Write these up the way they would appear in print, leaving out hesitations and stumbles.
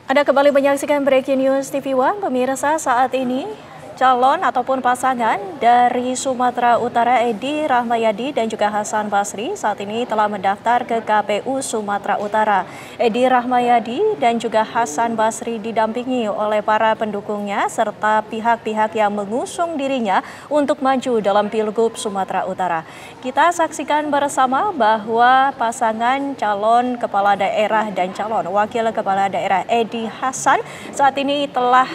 Anda kembali menyaksikan Breaking News TV One. Pemirsa, saat ini calon ataupun pasangan dari Sumatera Utara Edi Rahmayadi dan juga Hasan Basri saat ini telah mendaftar ke KPU Sumatera Utara. Edi Rahmayadi dan juga Hasan Basri didampingi oleh para pendukungnya serta pihak-pihak yang mengusung dirinya untuk maju dalam Pilgub Sumatera Utara. Kita saksikan bersama bahwa pasangan calon kepala daerah dan calon wakil kepala daerah Edi Hasan saat ini telah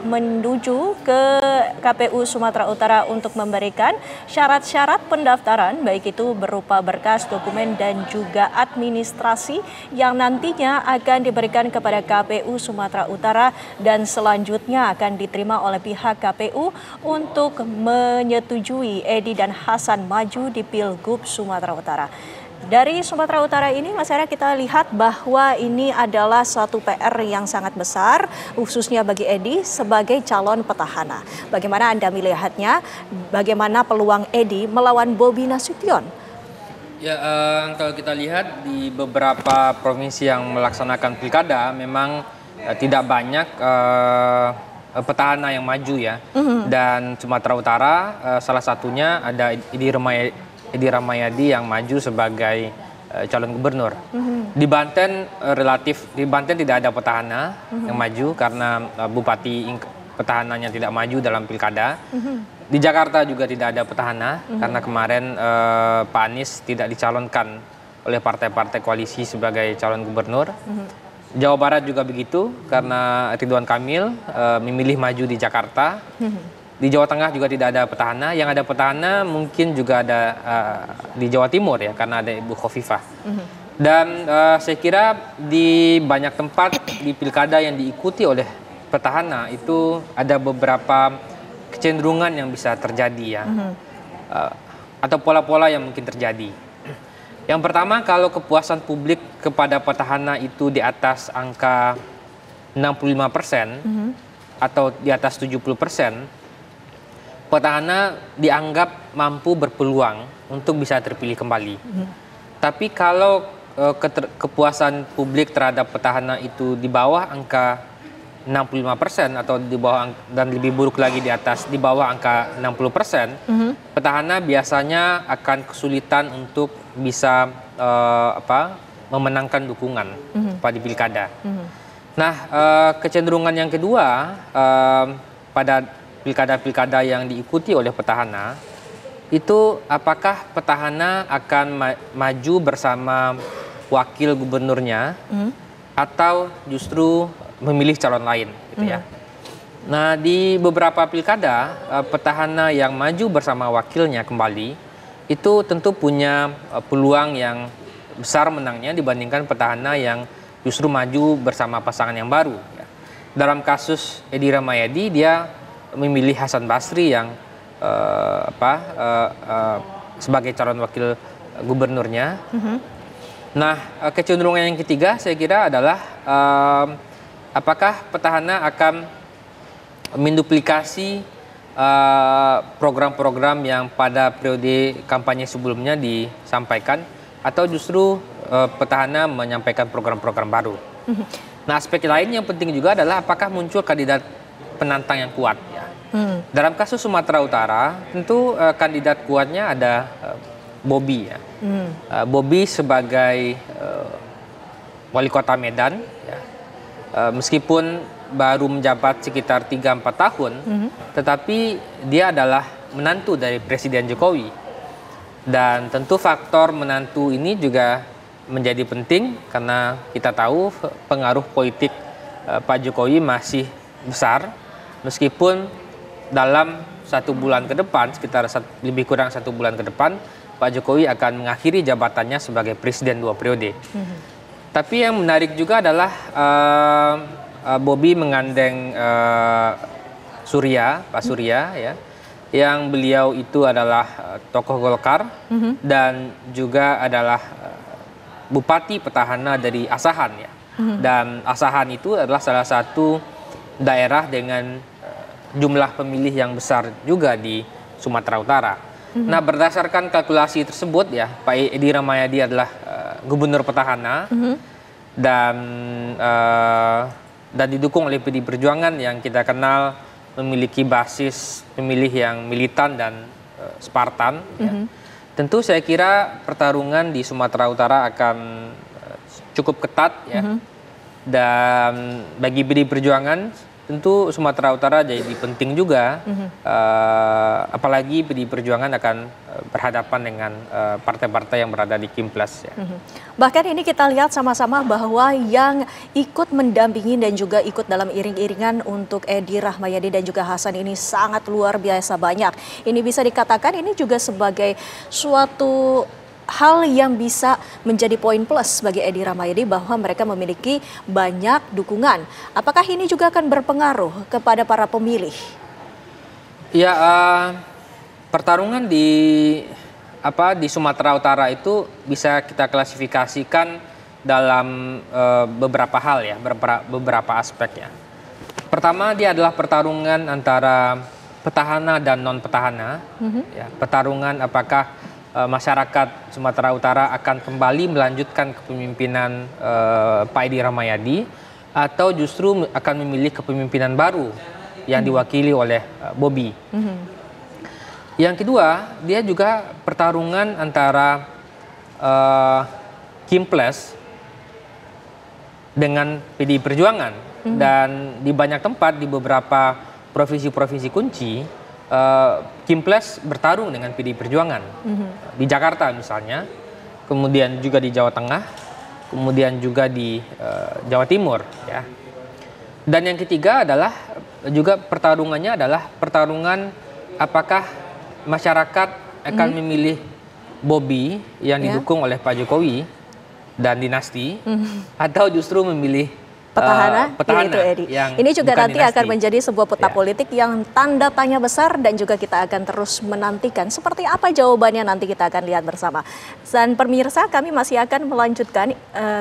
menuju ke KPU Sumatera Utara untuk memberikan syarat-syarat pendaftaran, baik itu berupa berkas, dokumen, dan juga administrasi yang nantinya akan diberikan kepada KPU Sumatera Utara dan selanjutnya akan diterima oleh pihak KPU untuk menyetujui Edi dan Hasan maju di Pilgub Sumatera Utara. Dari Sumatera Utara ini, Mas Hera, kita lihat bahwa ini adalah suatu PR yang sangat besar, khususnya bagi Edi sebagai calon petahana. Bagaimana Anda melihatnya? Bagaimana peluang Edi melawan Bobi Nasution? Ya, kalau kita lihat di beberapa provinsi yang melaksanakan pilkada, memang tidak banyak petahana yang maju ya. Dan Sumatera Utara salah satunya ada Edi Rahmayadi yang maju sebagai calon gubernur. Di Banten tidak ada petahana yang maju karena bupati petahananya tidak maju dalam pilkada. Di Jakarta juga tidak ada petahana karena kemarin Pak Anies tidak dicalonkan oleh partai-partai koalisi sebagai calon gubernur. Jawa Barat juga begitu karena Ridwan Kamil memilih maju di Jakarta. Di Jawa Tengah juga tidak ada petahana. Yang ada petahana mungkin juga ada di Jawa Timur ya, karena ada Ibu Khofifah. Dan saya kira di banyak tempat di pilkada yang diikuti oleh petahana itu ada beberapa kecenderungan yang bisa terjadi ya, atau pola-pola yang mungkin terjadi. Yang pertama, kalau kepuasan publik kepada petahana itu di atas angka 65% atau di atas 70%, petahana dianggap mampu berpeluang untuk bisa terpilih kembali. Tapi kalau kepuasan publik terhadap petahana itu di bawah angka 65% atau di bawah, dan lebih buruk lagi di bawah angka 60%, petahana biasanya akan kesulitan untuk bisa memenangkan dukungan pada pilkada. Nah, kecenderungan yang kedua pada pilkada-pilkada yang diikuti oleh petahana, itu apakah petahana akan maju bersama wakil gubernurnya atau justru memilih calon lain gitu ya. Nah, di beberapa pilkada petahana yang maju bersama wakilnya kembali itu tentu punya peluang yang besar menangnya dibandingkan petahana yang justru maju bersama pasangan yang baru ya. Dalam kasus Edi Rahmayadi, dia memilih Hasan Basri yang sebagai calon wakil gubernurnya. Nah, kecenderungan yang ketiga saya kira adalah apakah petahana akan menduplikasi program-program yang pada periode kampanye sebelumnya disampaikan, atau justru petahana menyampaikan program-program baru. Nah, aspek lain yang penting juga adalah apakah muncul kandidat penantang yang kuat ya. Dalam kasus Sumatera Utara tentu kandidat kuatnya ada Bobi ya. Bobi sebagai wali kota Medan ya. Meskipun baru menjabat sekitar 3-4 tahun, tetapi dia adalah menantu dari Presiden Jokowi. Dan tentu faktor menantu ini juga menjadi penting karena kita tahu pengaruh politik Pak Jokowi masih besar. Meskipun dalam 1 bulan ke depan, sekitar lebih kurang 1 bulan ke depan, Pak Jokowi akan mengakhiri jabatannya sebagai presiden 2 periode. Tapi yang menarik juga adalah Bobi mengandeng Pak Surya ya, yang beliau itu adalah tokoh Golkar dan juga adalah bupati petahana dari Asahan ya. Dan Asahan itu adalah salah satu daerah dengan jumlah pemilih yang besar juga di Sumatera Utara. Nah, berdasarkan kalkulasi tersebut ya, Pak Edi Rahmayadi adalah gubernur petahana dan didukung oleh PD Perjuangan yang kita kenal memiliki basis pemilih yang militan dan Spartan. Ya. Tentu saya kira pertarungan di Sumatera Utara akan cukup ketat ya. Dan bagi PD Perjuangan tentu Sumatera Utara jadi penting juga, apalagi PD Perjuangan akan berhadapan dengan partai-partai yang berada di Kimplas. Ya. Bahkan ini kita lihat sama-sama bahwa yang ikut mendampingi dan juga ikut dalam iring-iringan untuk Edi Rahmayadi dan juga Hasan ini sangat luar biasa banyak. Ini bisa dikatakan ini juga sebagai suatu hal yang bisa menjadi poin plus bagi Edi Rahmayadi bahwa mereka memiliki banyak dukungan. Apakah ini juga akan berpengaruh kepada para pemilih? Ya, pertarungan di Sumatera Utara itu bisa kita klasifikasikan dalam beberapa hal ya, beberapa aspek ya. Pertama, dia adalah pertarungan antara petahana dan non petahana. Ya, pertarungan apakah masyarakat Sumatera Utara akan kembali melanjutkan kepemimpinan Pak Edi Rahmayadi atau justru akan memilih kepemimpinan baru yang diwakili oleh Bobi. Yang kedua, dia juga pertarungan antara Kimplas dengan PD Perjuangan. Dan di banyak tempat, di beberapa provinsi-provinsi kunci, Kimplas bertarung dengan PD Perjuangan. Di Jakarta misalnya, kemudian juga di Jawa Tengah, kemudian juga di Jawa Timur. Ya. Dan yang ketiga adalah juga pertarungannya adalah pertarungan apakah masyarakat akan memilih Bobi yang didukung oleh Pak Jokowi dan dinasti, atau justru memilih petahana itu Edi. Ini juga nanti dinasti akan menjadi sebuah peta politik yang tanda tanya besar dan juga kita akan terus menantikan seperti apa jawabannya, nanti kita akan lihat bersama. Dan pemirsa, kami masih akan melanjutkan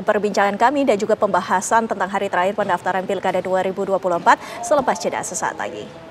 perbincangan kami dan juga pembahasan tentang hari terakhir pendaftaran Pilkada 2024 selepas jeda sesaat lagi.